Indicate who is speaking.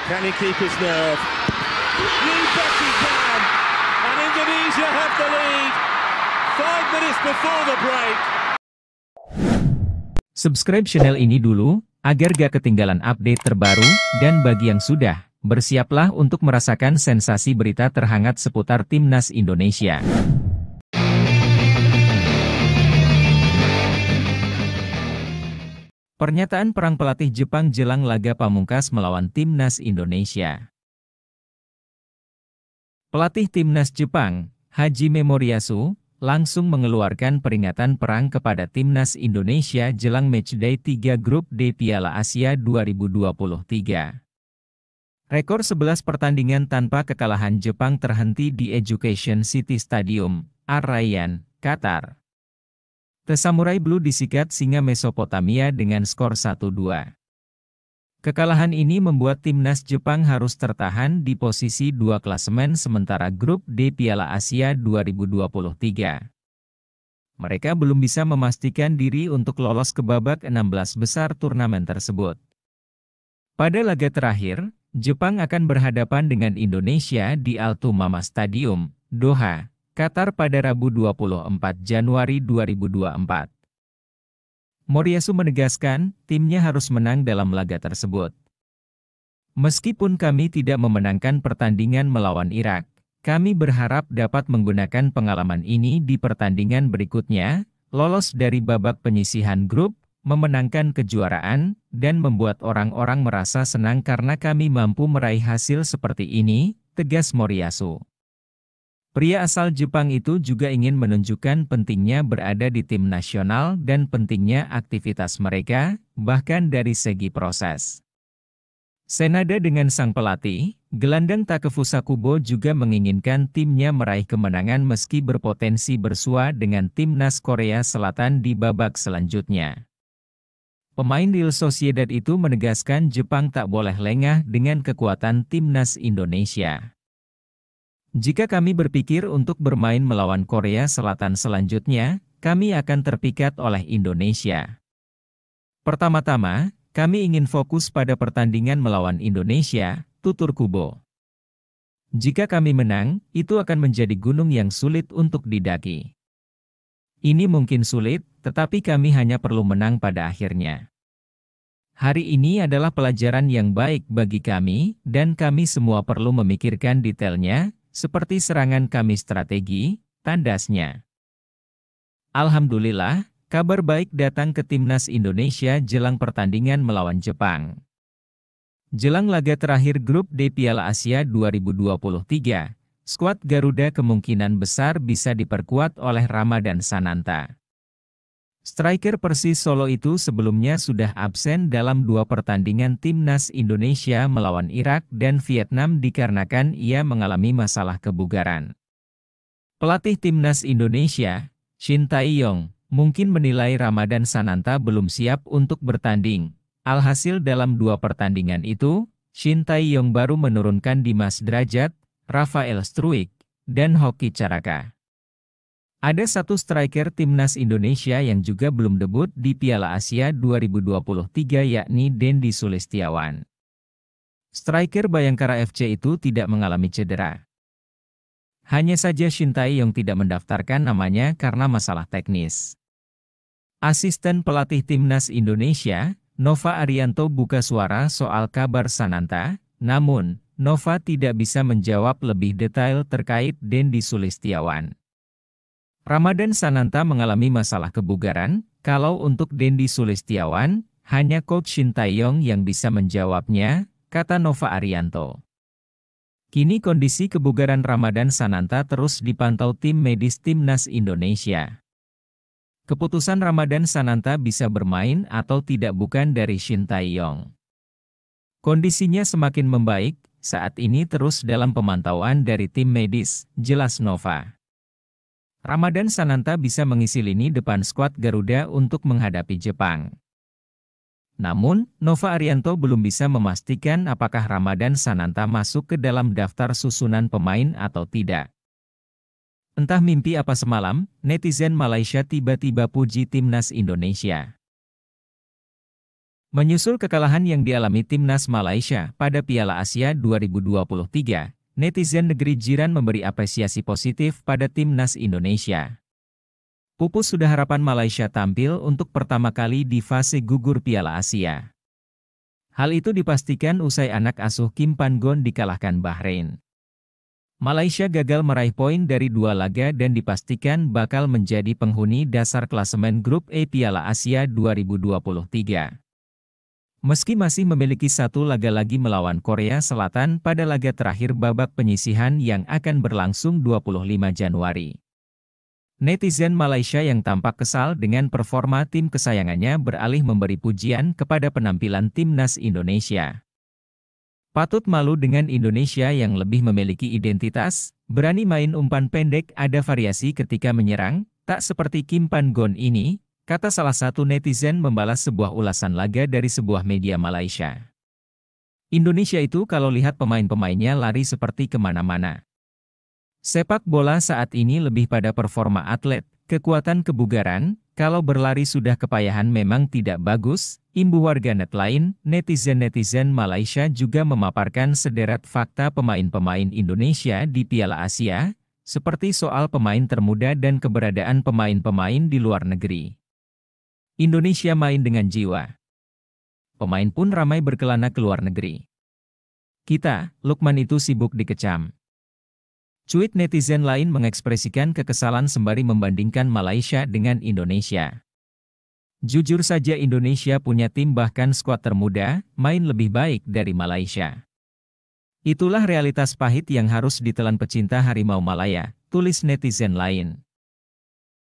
Speaker 1: Can he keep his nerve? You bet he can! And Indonesia have the lead 5 minutes before the break.
Speaker 2: Subscribe channel ini dulu, agar gak ketinggalan update terbaru, dan bagi yang sudah, bersiaplah untuk merasakan sensasi berita terhangat seputar Timnas Indonesia. Pernyataan perang pelatih Jepang jelang laga pamungkas melawan Timnas Indonesia. Pelatih Timnas Jepang, Hajime Moriyasu, langsung mengeluarkan peringatan perang kepada Timnas Indonesia jelang matchday 3 Grup D Piala Asia 2023. Rekor 11 pertandingan tanpa kekalahan Jepang terhenti di Education City Stadium, Al Rayyan, Qatar. The Samurai Blue disikat singa Mesopotamia dengan skor 1-2. Kekalahan ini membuat Timnas Jepang harus tertahan di posisi 2 klasemen sementara Grup D Piala Asia 2023. Mereka belum bisa memastikan diri untuk lolos ke babak 16 besar turnamen tersebut. Pada laga terakhir, Jepang akan berhadapan dengan Indonesia di Al Thumama Stadium, Doha, Qatar pada Rabu 24 Januari 2024. Moriyasu menegaskan, timnya harus menang dalam laga tersebut. Meskipun kami tidak memenangkan pertandingan melawan Irak, kami berharap dapat menggunakan pengalaman ini di pertandingan berikutnya, lolos dari babak penyisihan grup, memenangkan kejuaraan, dan membuat orang-orang merasa senang karena kami mampu meraih hasil seperti ini, tegas Moriyasu. Pria asal Jepang itu juga ingin menunjukkan pentingnya berada di tim nasional dan pentingnya aktivitas mereka, bahkan dari segi proses. Senada dengan sang pelatih, gelandang Takefusa Kubo juga menginginkan timnya meraih kemenangan meski berpotensi bersua dengan timnas Korea Selatan di babak selanjutnya. Pemain Real Sociedad itu menegaskan Jepang tak boleh lengah dengan kekuatan timnas Indonesia. Jika kami berpikir untuk bermain melawan Korea Selatan selanjutnya, kami akan terpikat oleh Indonesia. Pertama-tama, kami ingin fokus pada pertandingan melawan Indonesia, tutur Kubo. Jika kami menang, itu akan menjadi gunung yang sulit untuk didaki. Ini mungkin sulit, tetapi kami hanya perlu menang pada akhirnya. Hari ini adalah pelajaran yang baik bagi kami, dan kami semua perlu memikirkan detailnya, seperti serangan kami strategi, tandasnya. Alhamdulillah, kabar baik datang ke Timnas Indonesia jelang pertandingan melawan Jepang. Jelang laga terakhir Grup D Piala Asia 2023, skuad Garuda kemungkinan besar bisa diperkuat oleh Ramadan Sananta. Striker Persis Solo itu sebelumnya sudah absen dalam 2 pertandingan Timnas Indonesia melawan Irak dan Vietnam dikarenakan ia mengalami masalah kebugaran. Pelatih Timnas Indonesia, Shin Tae-yong, mungkin menilai Ramadan Sananta belum siap untuk bertanding. Alhasil dalam 2 pertandingan itu, Shin Tae-yong baru menurunkan Dimas Drajat, Rafael Struijk, dan Hoki Caraka. Ada satu striker Timnas Indonesia yang juga belum debut di Piala Asia 2023 yakni Dendi Sulistiawan. Striker Bayangkara FC itu tidak mengalami cedera. Hanya saja Shin Tae-yong tidak mendaftarkan namanya karena masalah teknis. Asisten pelatih Timnas Indonesia, Nova Arianto buka suara soal kabar Sananta, namun, Nova tidak bisa menjawab lebih detail terkait Dendi Sulistiawan. Ramadan Sananta mengalami masalah kebugaran, kalau untuk Dendi Sulistiawan, hanya Coach Shin Tae-yong yang bisa menjawabnya, kata Nova Arianto. Kini kondisi kebugaran Ramadan Sananta terus dipantau tim medis Timnas Indonesia. Keputusan Ramadan Sananta bisa bermain atau tidak bukan dari Shin Tae-yong. Kondisinya semakin membaik, saat ini terus dalam pemantauan dari tim medis, jelas Nova. Ramadan Sananta bisa mengisi lini depan skuad Garuda untuk menghadapi Jepang. Namun, Nova Arianto belum bisa memastikan apakah Ramadan Sananta masuk ke dalam daftar susunan pemain atau tidak. Entah mimpi apa semalam, netizen Malaysia tiba-tiba puji Timnas Indonesia. Menyusul kekalahan yang dialami timnas Malaysia pada Piala Asia 2023, netizen negeri jiran memberi apresiasi positif pada timnas Indonesia. Pupus sudah harapan Malaysia tampil untuk pertama kali di fase gugur Piala Asia. Hal itu dipastikan usai anak asuh Kim Pan-gon dikalahkan Bahrain. Malaysia gagal meraih poin dari 2 laga dan dipastikan bakal menjadi penghuni dasar klasemen Grup E Piala Asia 2023. Meski masih memiliki 1 laga lagi melawan Korea Selatan pada laga terakhir babak penyisihan yang akan berlangsung 25 Januari. Netizen Malaysia yang tampak kesal dengan performa tim kesayangannya beralih memberi pujian kepada penampilan timnas Indonesia. Patut malu dengan Indonesia yang lebih memiliki identitas, berani main umpan pendek, ada variasi ketika menyerang, tak seperti Kim Pan-gon ini, kata salah satu netizen membalas sebuah ulasan laga dari sebuah media Malaysia. Indonesia itu kalau lihat pemain-pemainnya lari seperti kemana-mana. Sepak bola saat ini lebih pada performa atlet, kekuatan kebugaran, kalau berlari sudah kepayahan memang tidak bagus, imbuh warganet lain. Netizen-netizen Malaysia juga memaparkan sederet fakta pemain-pemain Indonesia di Piala Asia, seperti soal pemain termuda dan keberadaan pemain-pemain di luar negeri. Indonesia main dengan jiwa. Pemain pun ramai berkelana ke luar negeri. Kita, Lukman itu sibuk dikecam. Cuit netizen lain mengekspresikan kekesalan sembari membandingkan Malaysia dengan Indonesia. Jujur saja Indonesia punya tim bahkan skuad termuda, main lebih baik dari Malaysia. Itulah realitas pahit yang harus ditelan pecinta harimau Malaya, tulis netizen lain.